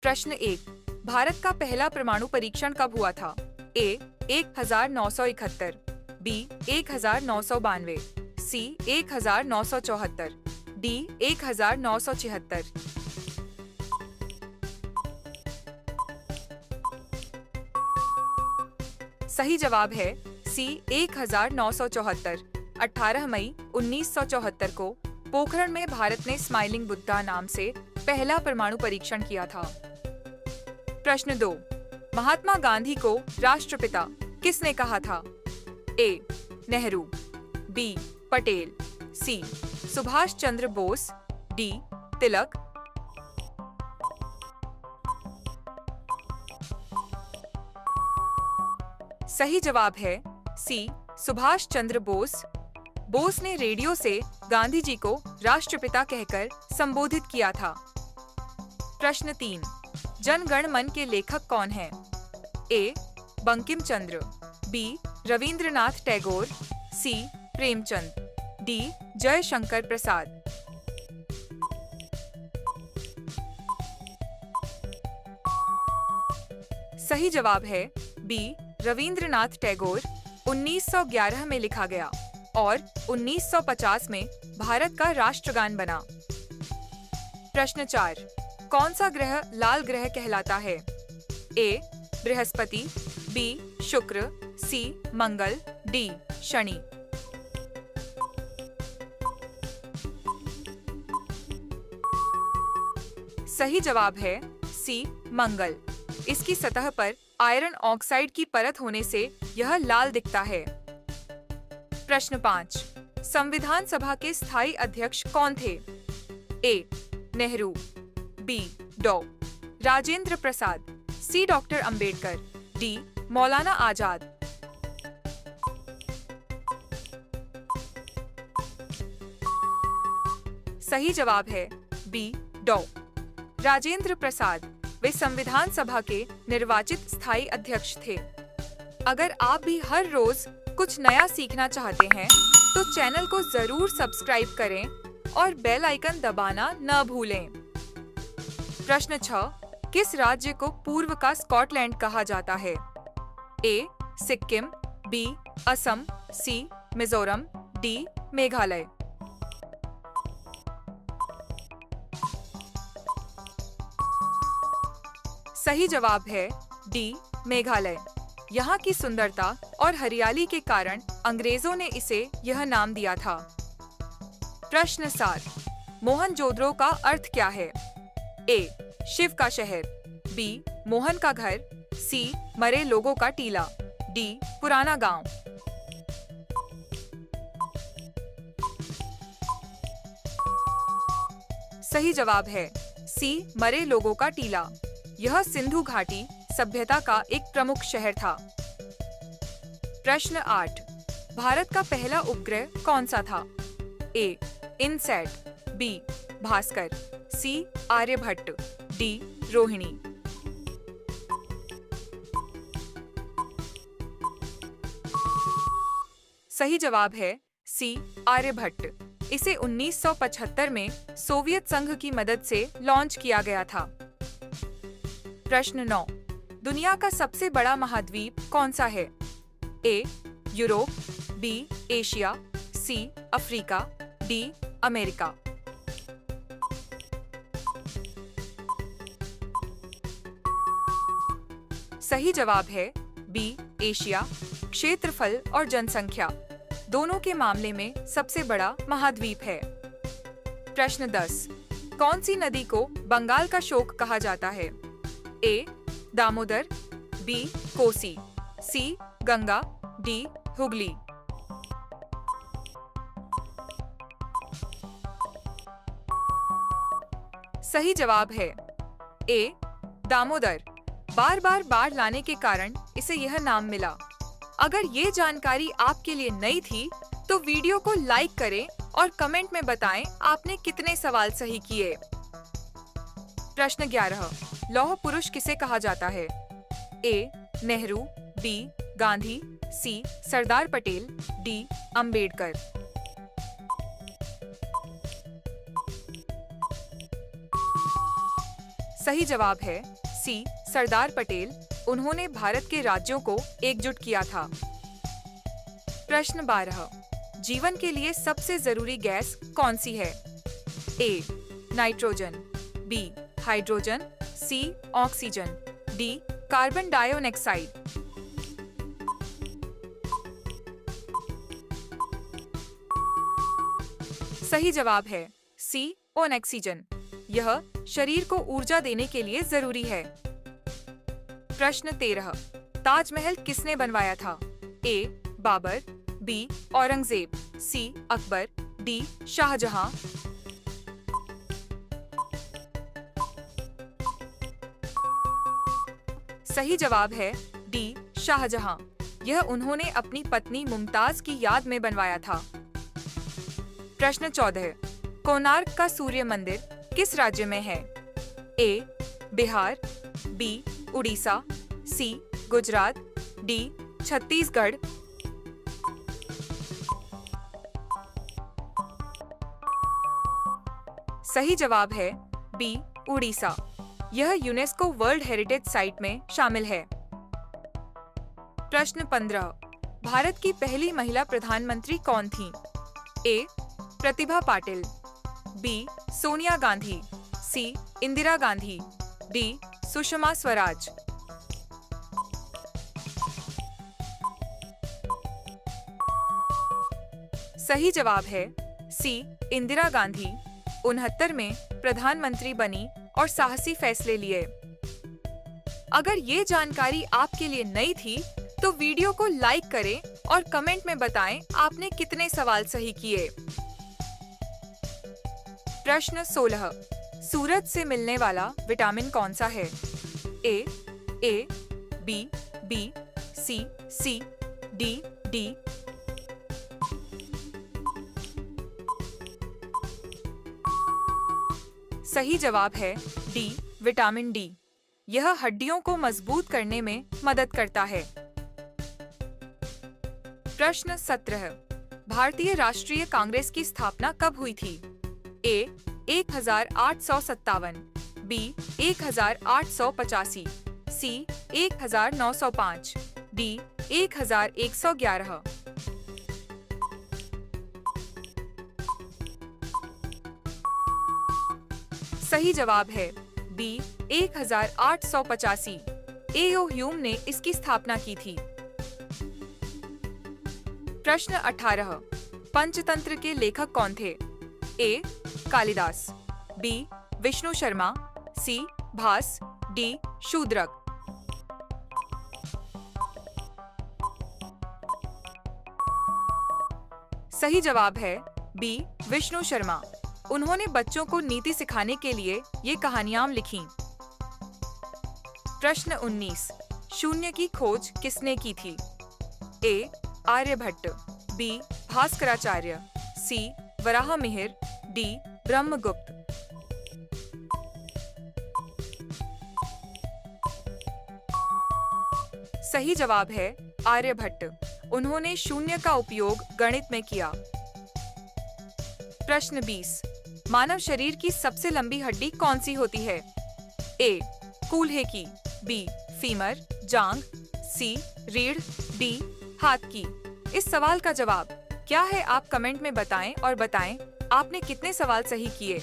प्रश्न 1। भारत का पहला परमाणु परीक्षण कब हुआ था? ए 1971, बी 1992, सी 1974, डी 1976। सही जवाब है सी 1974। 18 मई 1974 को पोखरण में भारत ने स्माइलिंग बुद्धा नाम से पहला परमाणु परीक्षण किया था। प्रश्न 2। महात्मा गांधी को राष्ट्रपिता किसने कहा था? ए नेहरू, बी पटेल, सी सुभाष चंद्र बोस, डी तिलक। सही जवाब है सी सुभाष चंद्र बोस। बोस ने रेडियो से गांधी जी को राष्ट्रपिता कहकर संबोधित किया था। प्रश्न 3। जन गण मन के लेखक कौन हैं? ए बंकिम चंद्र, बी रविंद्रनाथ टैगोर, सी प्रेमचंद, डी जयशंकर प्रसाद। सही जवाब है बी रविंद्रनाथ टैगोर। 1911 में लिखा गया और 1950 में भारत का राष्ट्रगान बना। प्रश्न 4। कौन सा ग्रह लाल ग्रह कहलाता है? ए बृहस्पति, बी शुक्र, सी मंगल, डी शनि। सही जवाब है सी मंगल। इसकी सतह पर आयरन ऑक्साइड की परत होने से यह लाल दिखता है। प्रश्न 5। संविधान सभा के स्थायी अध्यक्ष कौन थे? ए नेहरू, बी डॉ राजेंद्र प्रसाद, सी डॉक्टर अंबेडकर, डी मौलाना आजाद। सही जवाब है बी डॉ राजेंद्र प्रसाद। वे संविधान सभा के निर्वाचित स्थायी अध्यक्ष थे। अगर आप भी हर रोज कुछ नया सीखना चाहते हैं तो चैनल को जरूर सब्सक्राइब करें और बेल आइकन दबाना न भूलें। प्रश्न 6। किस राज्य को पूर्व का स्कॉटलैंड कहा जाता है? ए सिक्किम, बी असम, सी मिजोरम, डी मेघालय। सही जवाब है डी मेघालय। यहाँ की सुंदरता और हरियाली के कारण अंग्रेजों ने इसे यह नाम दिया था। प्रश्न 7। मोहनजोदड़ो का अर्थ क्या है? ए शिव का शहर, बी मोहन का घर, सी मरे लोगों का टीला, डी पुराना गांव। सही जवाब है सी मरे लोगों का टीला। यह सिंधु घाटी सभ्यता का एक प्रमुख शहर था। प्रश्न 8। भारत का पहला उपग्रह कौन सा था? ए इनसैट, बी भास्कर, सी आर्यभट्ट, डी रोहिणी। सही जवाब है सी आर्यभट्ट। इसे 1975 में सोवियत संघ की मदद से लॉन्च किया गया था। प्रश्न 9। दुनिया का सबसे बड़ा महाद्वीप कौन सा है? A Europe, B Asia, C Africa, D America. सही जवाब है बी एशिया। क्षेत्रफल और जनसंख्या दोनों के मामले में सबसे बड़ा महाद्वीप है। प्रश्न 10। कौन सी नदी को बंगाल का शोक कहा जाता है? ए दामोदर, बी कोसी, सी गंगा, डी हुगली। सही जवाब है ए दामोदर। बार बार बाढ़ लाने के कारण इसे यह नाम मिला। अगर ये जानकारी आपके लिए नई थी तो वीडियो को लाइक करें और कमेंट में बताएं आपने कितने सवाल सही किए। प्रश्न 11। लौह पुरुष किसे कहा जाता है? ए नेहरू, बी गांधी, सी सरदार पटेल, डी अंबेडकर। सही जवाब है सी, सरदार पटेल। उन्होंने भारत के राज्यों को एकजुट किया था। प्रश्न 12, जीवन के लिए सबसे जरूरी गैस कौन सी है? ए, नाइट्रोजन, बी, हाइड्रोजन, सी, ऑक्सीजन, डी, कार्बन डाइऑक्साइड। सही जवाब है सी, ऑक्सीजन। यह शरीर को ऊर्जा देने के लिए जरूरी है। प्रश्न 13, ताजमहल किसने बनवाया था? ए, बाबर, बी, औरंगजेब, सी, अकबर, डी, शाहजहां। सही जवाब है डी, शाहजहां। यह उन्होंने अपनी पत्नी मुमताज की याद में बनवाया था। प्रश्न 14, कोणार्क का सूर्य मंदिर किस राज्य में है? ए, बिहार, बी, उड़ीसा, सी, गुजरात, डी, छत्तीसगढ़। सही जवाब है बी, उड़ीसा। यह यूनेस्को वर्ल्ड हेरिटेज साइट में शामिल है। प्रश्न 15, भारत की पहली महिला प्रधानमंत्री कौन थी? ए, प्रतिभा पाटिल, बी, सोनिया गांधी, सी, इंदिरा गांधी, डी, सुषमा स्वराज। सही जवाब है सी, इंदिरा गांधी। 69 में प्रधानमंत्री बनी और साहसी फैसले लिए। अगर ये जानकारी आपके लिए नई थी तो वीडियो को लाइक करें और कमेंट में बताएं आपने कितने सवाल सही किए। प्रश्न 16, सूरज से मिलने वाला विटामिन कौन सा है? ए, बी, सी, डी। सही जवाब है डी, विटामिन डी। यह हड्डियों को मजबूत करने में मदद करता है। प्रश्न 17, भारतीय राष्ट्रीय कांग्रेस की स्थापना कब हुई थी? ए, 1857, बी, 1885, सी, 1905, डी, 1111। सही जवाब है बी, 1885। ए.ओ. ह्यूम ने इसकी स्थापना की थी। प्रश्न 18, पंचतंत्र के लेखक कौन थे? ए, कालिदास, बी, विष्णु शर्मा, सी, भास, डी, शूद्रक। सही जवाब है बी, विष्णु शर्मा। उन्होंने बच्चों को नीति सिखाने के लिए ये कहानियां लिखीं। प्रश्न 19, शून्य की खोज किसने की थी? ए, आर्यभट्ट, बी, भास्कराचार्य, सी, वराहमिहिर, डी, ब्रह्मगुप्त। सही जवाब है आर्यभट्ट। उन्होंने शून्य का उपयोग गणित में किया। प्रश्न 20, मानव शरीर की सबसे लंबी हड्डी कौन सी होती है? ए, कूल्हे की, बी, फीमर, जांघ, सी, रीढ़, डी, हाथ की। इस सवाल का जवाब क्या है आप कमेंट में बताएं और बताएं आपने कितने सवाल सही किए।